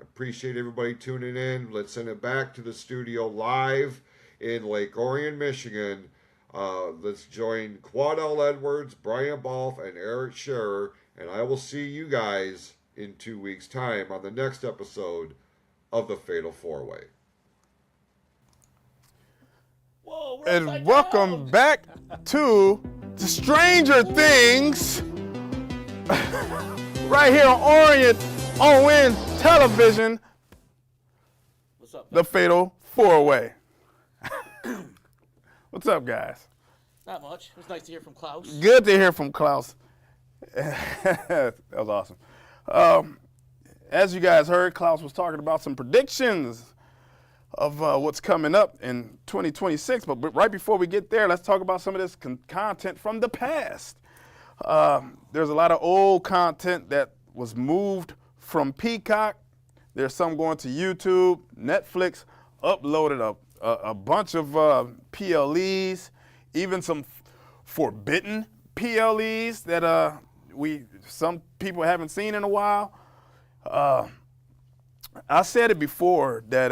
appreciate everybody tuning in. Let's send it back to the studio live in Lake Orion, Michigan. Let's join Quad L. Edwards, Brian Balfe, and Eric Scherer, and I will see you guys in 2 weeks' time on the next episode of the Fatal 4-Way. Whoa, And welcome back to the Stranger Things right here on Orient ON Television, What's up? the Fatal 4-Way. What's up, guys? Not much. It was nice to hear from Klaus. Good to hear from Klaus. That was awesome. As you guys heard, Klaus was talking about some predictions of what's coming up in 2026. But right before we get there, let's talk about some of this content from the past. There's a lot of old content that was moved from Peacock. There's some going to YouTube. Netflix uploaded a bunch of PLEs, even some forbidden PLEs that some people haven't seen in a while. I said it before that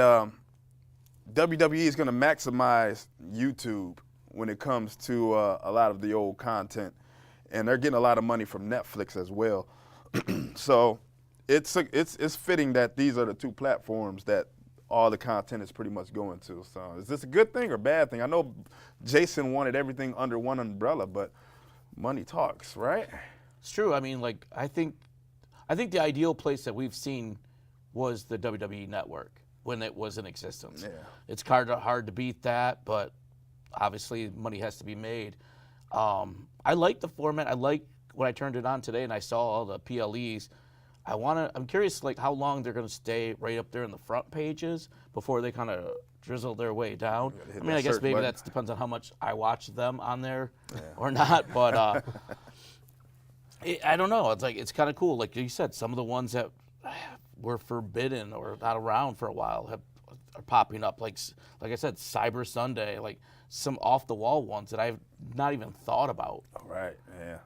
WWE is going to maximize YouTube when it comes to a lot of the old content, and they're getting a lot of money from Netflix as well. So it's fitting that these are the two platforms that all the content is pretty much going to. So is this a good thing or bad thing? I know Jason wanted everything under one umbrella, but money talks, right? It's true. I mean, like, I think the ideal place that we've seen was the WWE Network when it was in existence. Yeah. It's hard to beat that, but obviously money has to be made. I like the format. I like when I turned it on today and I saw all the PLEs. I'm curious, like, how long they're going to stay right up there in the front pages before they kind of drizzle their way down. I mean, I guess maybe that depends on how much I watch them on there or not, but I don't know. It's like, it's kind of cool. Like you said, some of the ones that were forbidden or not around for a while are popping up. Like I said, Cyber Sunday, like some off-the-wall ones that I've not even thought about. Right, yeah.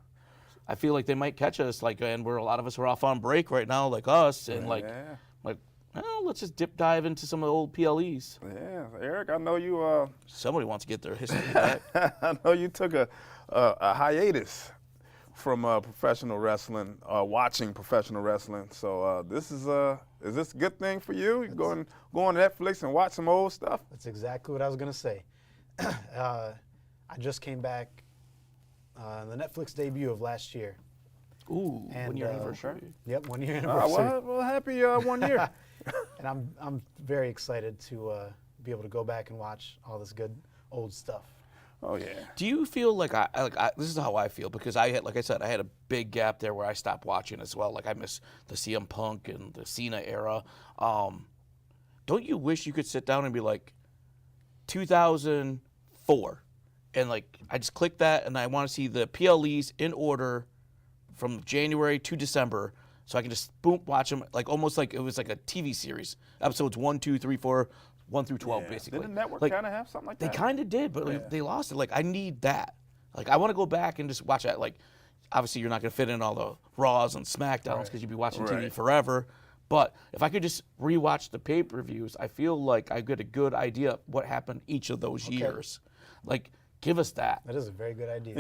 I feel like they might catch us, like, and a lot of us are off on break right now, like us, and let's just dive into some of the old PLEs. Yeah, Eric, I know you. Somebody wants to get their history back. I know you took a hiatus from professional wrestling, watching professional wrestling. So is this a good thing for you? You go on Netflix and watch some old stuff? That's exactly what I was going to say. I just came back the Netflix debut of last year. Ooh, And, 1 year anniversary. Yep, 1 year anniversary. Well, happy 1 year. And I'm very excited to be able to go back and watch all this good old stuff. Oh yeah. Do you feel like this is how I feel, because I had a big gap there where I stopped watching as well. Like, I miss the CM Punk and the Cena era. Don't you wish you could sit down and be like, 2004, and like I just click that and I want to see the PLEs in order from January to December, so I can just boom watch them, like almost like it was like a TV series, episodes 1, 2, 3, 4, 1 through 12, basically. Didn't the network Like, kind of have something like that? They kind of did, but like, they lost it. Like, I need that. Like, I want to go back and just watch that. Like, obviously you're not going to fit in all the Raws and SmackDowns because you'd be watching TV forever. But if I could just rewatch the pay-per-views, I feel like I get a good idea of what happened each of those years. Like, give us that. That is a very good idea.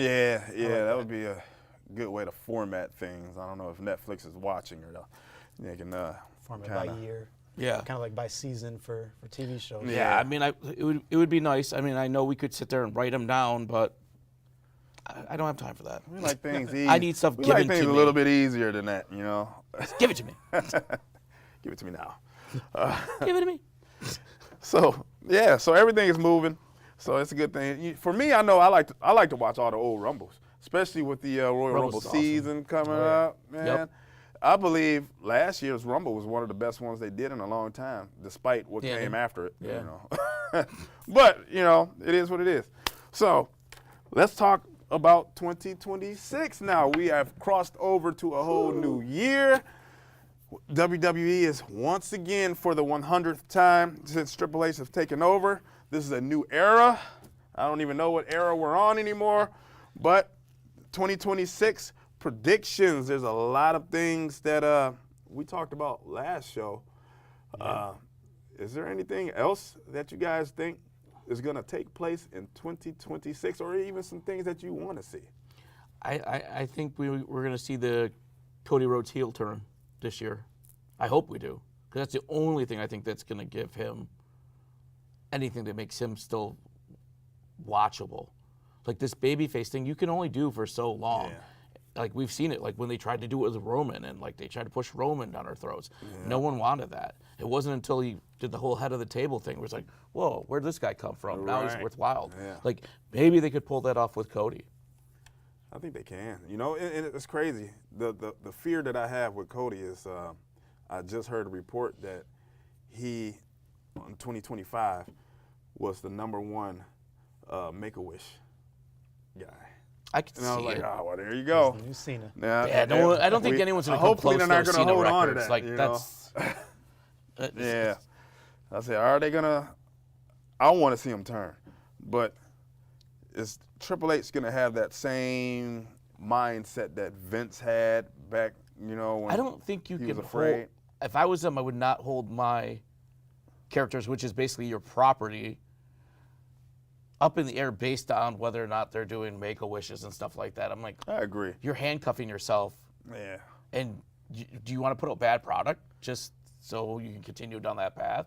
Yeah, that would be a good way to format things. I don't know if Netflix is watching or not. They can Format kinda- by year. Yeah. Kind of like by season for TV shows. Yeah, I mean, it would be nice. I mean, I know we could sit there and write them down, but I don't have time for that. We like things easy. I need stuff we given like things to a me. little bit easier than that, you know. Give it to me. Give it to me now. Give it to me. So everything is moving. So it's a good thing. For me, I know I like to watch all the old Rumbles, especially with the Royal Rumble Rumble's awesome. season coming up, man. Yep. I believe last year's Rumble was one of the best ones they did in a long time, despite what Yeah, came after it. yeah. You know. But, you know, it is what it is. So let's talk about 2026 now. We have crossed over to a whole new year. WWE is once again, for the 100th time since Triple H has taken over. This is a new era. I don't even know what era we're on anymore, but 2026 predictions. There's a lot of things that we talked about last show. Is there anything else that you guys think is going to take place in 2026, or even some things that you want to see? I think we're going to see the Cody Rhodes heel turn this year. I hope we do, because that's the only thing I think that's going to give him anything that makes him still watchable. Like this babyface thing, you can only do for so long. Yeah. Like we've seen it, like when they tried to do it with Roman, and like they tried to push Roman down our throats. No one wanted that. It wasn't until he did the whole head of the table thing where it's like, whoa, where'd this guy come from? Now he's Right. worthwhile. Yeah. Like maybe they could pull that off with Cody. I think they can. You know, and it's crazy. The fear that I have with Cody is I just heard a report that he, in 2025, was the #1 Make-A-Wish guy. I could And see I was like, it. oh, well, there you go. You've seen it. Now, Yeah, no one, I don't think we- anyone's going to come hopefully close they're to not those gonna Cena hold on to records. that, Like you know? that's Yeah. I said, are they going to? I want to see him turn. But is Triple H going to have that same mindset that Vince had back, you know, when I don't think you he can was afraid? hold. If I was them, I would not hold my characters, which is basically your property, up in the air based on whether or not they're doing Make-A-Wishes and stuff like that. I'm like, I agree. you're handcuffing yourself, Yeah. and do you want to put out bad product just so you can continue down that path?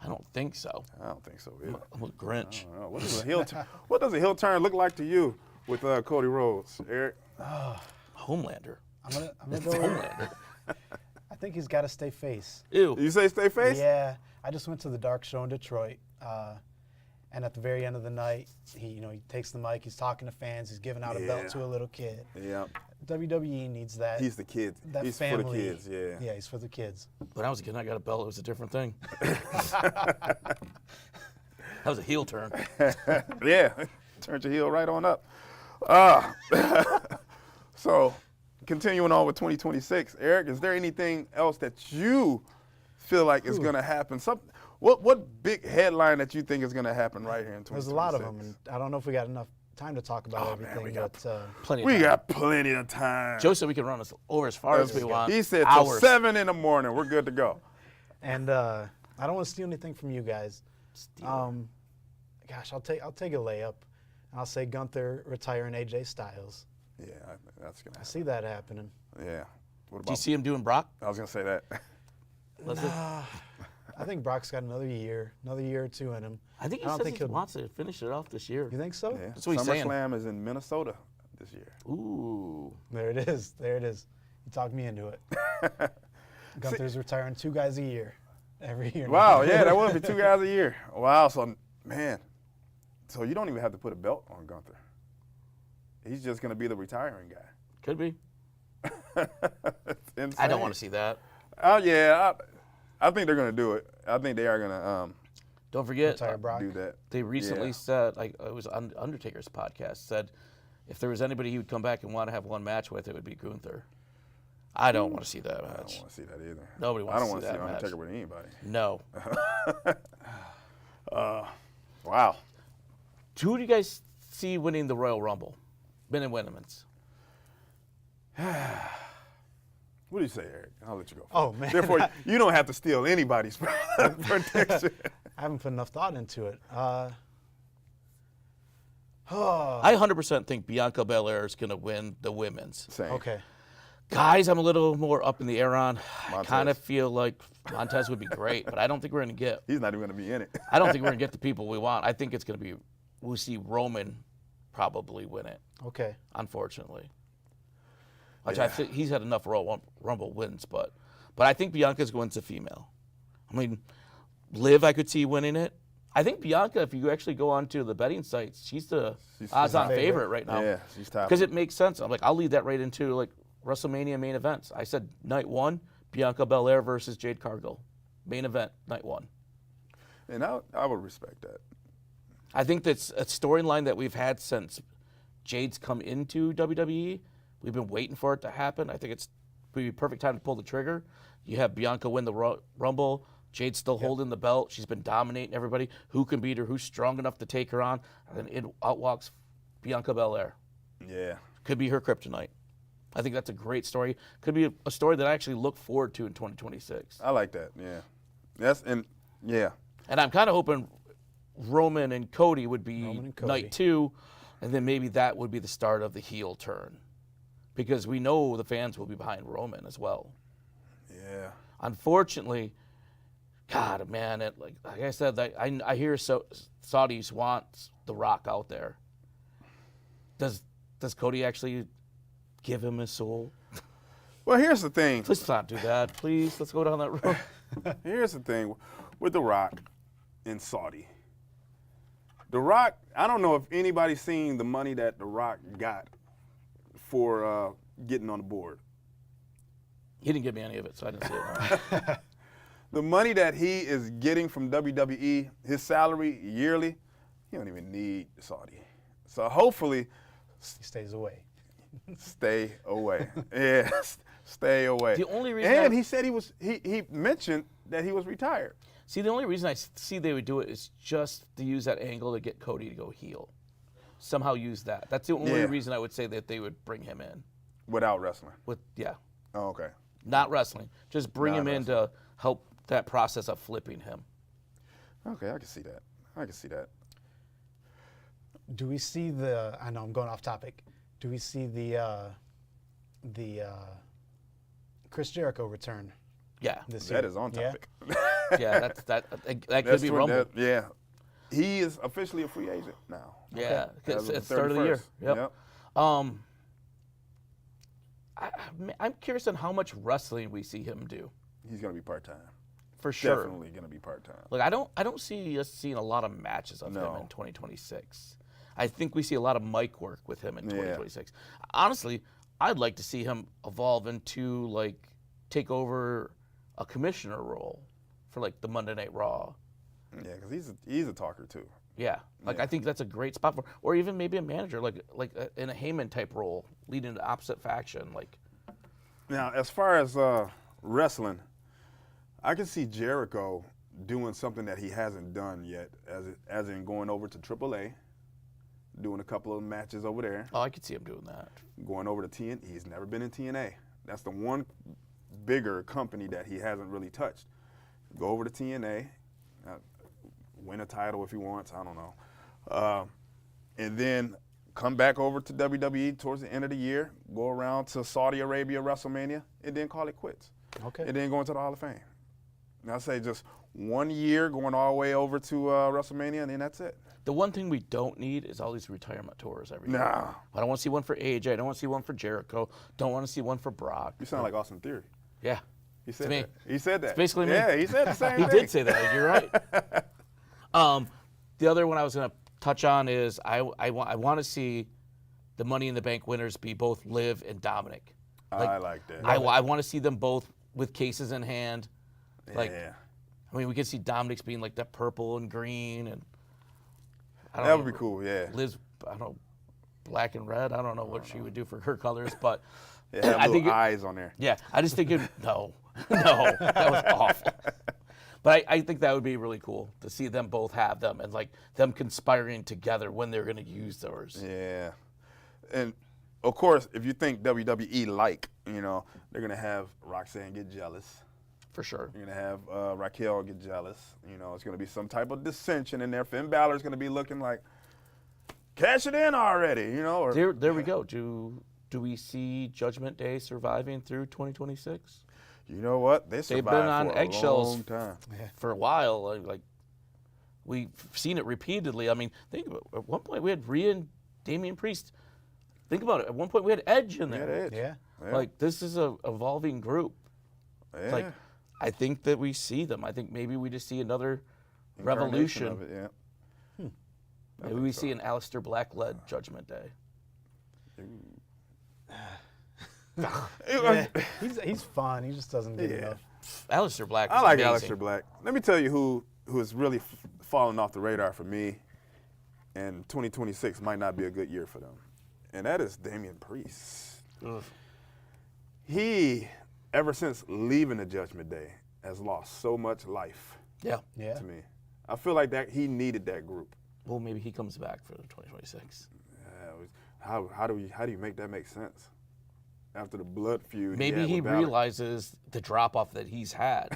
I don't think so. I don't think so either. I'm a Grinch. I don't know. What does a heel what does a heel turn look like to you with Cody Rhodes, Eric? Homelander. I'm gonna It's go. Homelander. I think he's got to stay face. Ew. You say stay face? Yeah, I just went to the Dark Show in Detroit, and at the very end of the night, he takes the mic, he's talking to fans, he's giving out a Yeah. belt to a little kid. Yeah. WWE needs that. He's the kids. that He's family. for the kids, yeah. Yeah, he's for the kids. When I was a kid, I got a belt. It was a different thing. That was a heel turn. Yeah. Turns your heel right on up. So, continuing on with 2026, Eric, is there anything else that you feel like is going to happen? What big headline that you think is going to happen right here in 2026? There's a lot of them, and I don't know if we got enough time to talk about Oh, man, everything, we got but Plenty of We time. got plenty of time. Joe said we can run us over as far as we want. He said till hours. 7 in the morning. We're good to go. and I don't want to steal anything from you guys. Gosh, I'll take a layup, and I'll say Gunther retiring AJ Styles. Yeah, that's going to I happen. see that happening. Yeah. What Do you about? see him doing Brock? I was going to say that. Leslie? I think Brock's got another year or two in him. I think he don't says think he he'll- wants to finish it off this year. You think so? Yeah. That's what he's saying. SummerSlam is in Minnesota this year. Ooh. There it is. You talked me into it. Gunther's retiring 2 guys a year, every year. Wow, yeah, that would be 2 guys a year. Wow, so, man, so you don't even have to put a belt on Gunther. He's just going to be the retiring guy. Could be. It's insane. I don't want to see that. Oh, yeah, I think they're going to do it. I think they are going to Don't forget, Retire Brock. do that. they recently Yeah. said, like it was Undertaker's podcast, said if there was anybody he would come back and want to have one match with, it would be Gunther. I don't want to see that I don't match. want to see that either. Nobody wants I don't to want see to see that match. Undertaker with anybody. No. Wow. Who do you guys see winning the Royal Rumble? Men and women's. What do you say, Eric? I'll let you go. Oh, man. Therefore, you don't have to steal anybody's protection. I haven't put enough thought into it. I 100% think Bianca Belair is going to win the women's. Same. Okay. Guys, I'm a little more up in the air on. I Montez. kind of feel like Montez would be great, but I don't think we're going to get. He's not even going to be in it. I don't think we're going to get the people we want. I think it's going to be. We'll see Roman probably win it. Okay. Unfortunately. Which I think he's had enough Rumble wins, but I think Bianca's going to female. I mean, Liv, I could see winning it. I think Bianca, if you actually go onto the betting sites, she's the odds-on favorite right now. Yeah, she's top. Because it makes sense. I'm like, I'll lead that right into like WrestleMania main events. I said night one, Bianca Belair versus Jade Cargill, main event night one. And I would respect that. I think that's a storyline that we've had since Jade's come into WWE. We've been waiting for it to happen. I think it's would be a perfect time to pull the trigger. You have Bianca win the Rumble. Jade's still holding the belt. She's been dominating everybody. Who can beat her? Who's strong enough to take her on? And then out walks Bianca Belair. Yeah. Could be her kryptonite. I think that's a great story. Could be a story that I actually look forward to in 2026. I like that. Yeah. And I'm kind of hoping Roman and Cody would be Cody. night two, and then maybe that would be the start of the heel turn. Because we know the fans will be behind Roman as well. Yeah. Unfortunately, God, man, like I said, I hear Saudis want The Rock out there. Does Cody actually give him his soul? Well, here's the thing. Let's not do that, please. Let's go down that road. Here's the thing with The Rock and Saudi. The Rock, I don't know if anybody's seen the money that The Rock got for getting on the board. He didn't give me any of it, so I didn't see it. No. The money that he is getting from WWE, his salary yearly, he don't even need Saudi. So hopefully, He stays away. stay away. Yeah, stay away. The only reason and he said he mentioned that he was retired. See, the only reason I see they would do it is just to use that angle to get Cody to go heel. Somehow use that. That's the only Yeah. reason I would say that they would bring him in. Without wrestling. Yeah. Oh, okay. Not wrestling. Just bring Not him in to help that process of flipping him. Okay, I can see that. I can see that. Do we see the? I know I'm going off topic. Do we see the Chris Jericho return Yeah. this year? That is on Yeah? topic. Yeah, that could That's be what- Rumble. yeah. He is officially a free agent now. Yeah, As it's of it's start of the year. 31st. Yep. I'm curious on how much wrestling we see him do. He's going to be part-time. For sure. Definitely going to be part-time. Look, I don't see us seeing a lot of matches of him No. in 2026. I think we see a lot of mic work with him in Yeah. 2026. Honestly, I'd like to see him evolve into like take over a commissioner role for like the Monday Night Raw. Yeah, because he's a talker too. Yeah, like I think that's a great spot for, or even maybe a manager, in a Heyman type role, leading the opposite faction. Like, Now, as far as wrestling, I can see Jericho doing something that he hasn't done yet, as in going over to AAA, doing a couple of matches over there, oh, I could see him doing that. going over to TNA. He's never been in TNA. That's the one bigger company that he hasn't really touched. Go over to TNA, win a title if he wants, I don't know. And then come back over to WWE towards the end of the year, go around to Saudi Arabia, WrestleMania, and then call it quits. Okay. And then go into the Hall of Fame. And I say just 1 year going all the way over to WrestleMania, and then that's it. The one thing we don't need is all these retirement tours every year. Nah. I don't want to see one for AJ. I don't want to see one for Jericho. Don't want to see one for Brock. You sound like Austin Theory. Yeah. He said me. that. He said that. It's basically me. Yeah, he said the same He thing. did say that. You're right. The other one I was going to touch on is I want to see the Money in the Bank winners be both Liv and Dominic. I like that. I want to see them both with cases in hand. Like, yeah. I mean, we could see Dominic's being like that purple and green, and I don't That know, would be cool, yeah. Liz, I don't know, black and red. I don't know what she would do for her colors, but Yeah, have I little think eyes on there. yeah, I just think no, that was awful. But I think that would be really cool to see them both have them and like them conspiring together when they're going to use those. Yeah. And of course, if you think WWE like, they're going to have Roxanne get jealous. For sure. You're going to have Raquel get jealous. It's going to be some type of dissension in there. Finn Balor's going to be looking like, cash it in already, Or, There we go. Do we see Judgment Day surviving through 2026? You know what? They've been survived on for eggshells a long time. for a while. Like we've seen it repeatedly. I mean, think about it. At one point we had Rhea and Damian Priest. Think about it. At one point we had Edge in there. Edge. Yeah. Like this is a evolving group. Yeah. Like I think that we see them. I think maybe we just see another Incarnation revolution. of it, yeah. Maybe we see an Aleister Black-led Judgment Day. Yeah, he's fun. He just doesn't get enough. Aleister Black is I like amazing. Aleister Black. Let me tell you who has really fallen off the radar for me, and 2026 might not be a good year for them, and that is Damian Priest. Ugh. He, ever since leaving the Judgment Day, has lost so much life Yeah. Yeah. to me. I feel like that he needed that group. Well, maybe he comes back for 2026. How do you make that make sense? After the blood feud, Maybe he had with Balor. realizes the drop-off that he's had,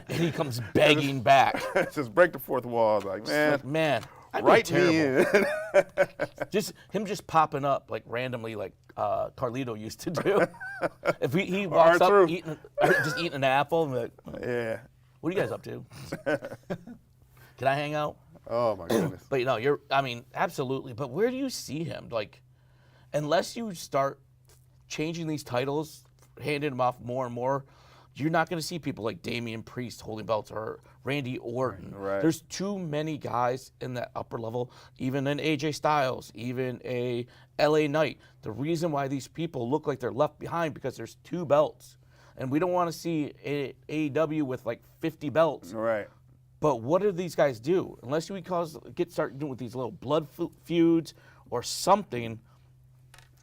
and he comes begging back. Just break the fourth wall. Like, man, Like, man, I'd be write me terrible. in. Just popping up like randomly, like Carlito used to do. If he walks up R-Truth. eating an apple, and be like, Yeah. what are you guys up to? Can I hang out? Oh my goodness. But I mean, absolutely. But where do you see him? Like, unless you start changing these titles, handing them off more and more, you're not going to see people like Damian Priest holding belts or Randy Orton. Right. There's too many guys in that upper level, even an AJ Styles, even a LA Knight. The reason why these people look like they're left behind because there's 2 belts. And we don't want to see AEW with like 50 belts. Right. But what do these guys do? Unless we start doing with these little blood feuds or something,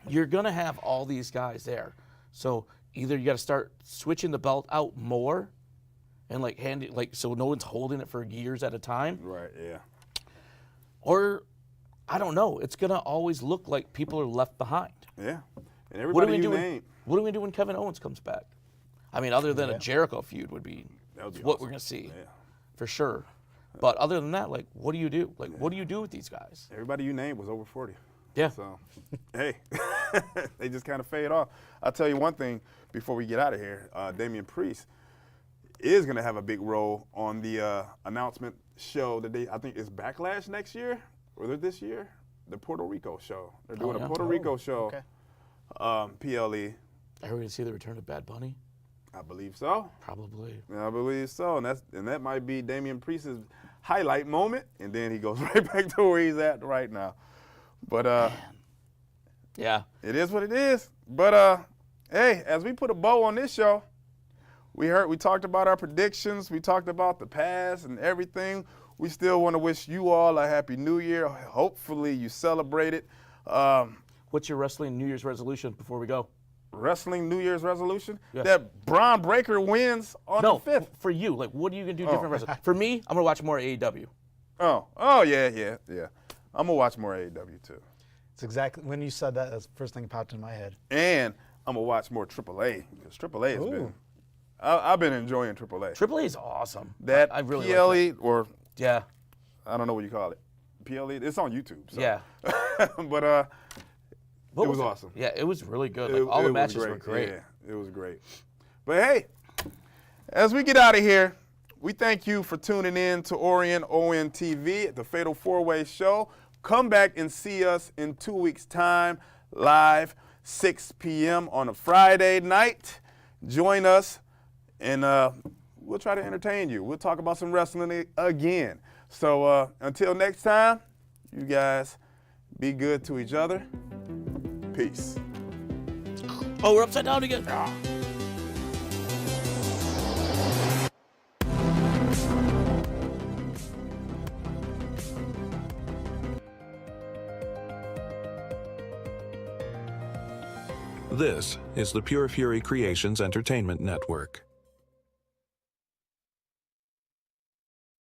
you're gonna have all these guys there. So either you got to start switching the belt out more, and so no one's holding it for years at a time, Right. Yeah. or I don't know. It's gonna always look like people are left behind. Yeah. And What everybody do we you do? name. What do we do when Kevin Owens comes back? I mean, other than a Jericho feud would be That would be what awesome. we're gonna see. Yeah. For sure. But other than that, like, what do you do? Like, what do you do with these guys? Everybody you named was over 40. Yeah. So, hey, they just kind of fade off. I'll tell you one thing before we get out of here. Damian Priest is going to have a big role on the announcement show that I think is Backlash next year, or this year, the Puerto Rico show. They're doing yeah? a Puerto Rico show, okay. PLE. Are we gonna see the return of Bad Bunny? I believe so. Probably. I believe so, and that might be Damian Priest's highlight moment, and then he goes right back to where he's at right now. But Yeah. it is what it is. But hey, as we put a bow on this show, we talked about our predictions, we talked about the past and everything. We still want to wish you all a happy New Year. Hopefully you celebrate it. What's your wrestling New Year's resolution before we go? Wrestling New Year's resolution Yeah. that Braun Breaker wins on No, the 5th. for you. Like, what are you gonna do different wrestling? For me, I'm gonna watch more AEW. Oh yeah. I'm gonna watch more AEW too. It's exactly when you said that. That's the first thing that popped in my head. And I'm gonna watch more AAA because AAA has been. Ooh. I've been enjoying AAA. AAA is awesome. That I really PLE like or that. Yeah. I don't know what you call it. PLE. It's on YouTube. So. Yeah. But What it was awesome. Yeah, it was really good. Like, all the was matches were great. Yeah, it was great. But hey, as we get out of here, we thank you for tuning in to Orion ON TV, the Fatal 4-Way Show. Come back and see us in 2 weeks' time, live, 6 p.m. on a Friday night. Join us, and we'll try to entertain you. We'll talk about some wrestling again. So until next time, you guys be good to each other. Peace. Oh, we're upside down again. This is the Pure Fury Creations Entertainment Network.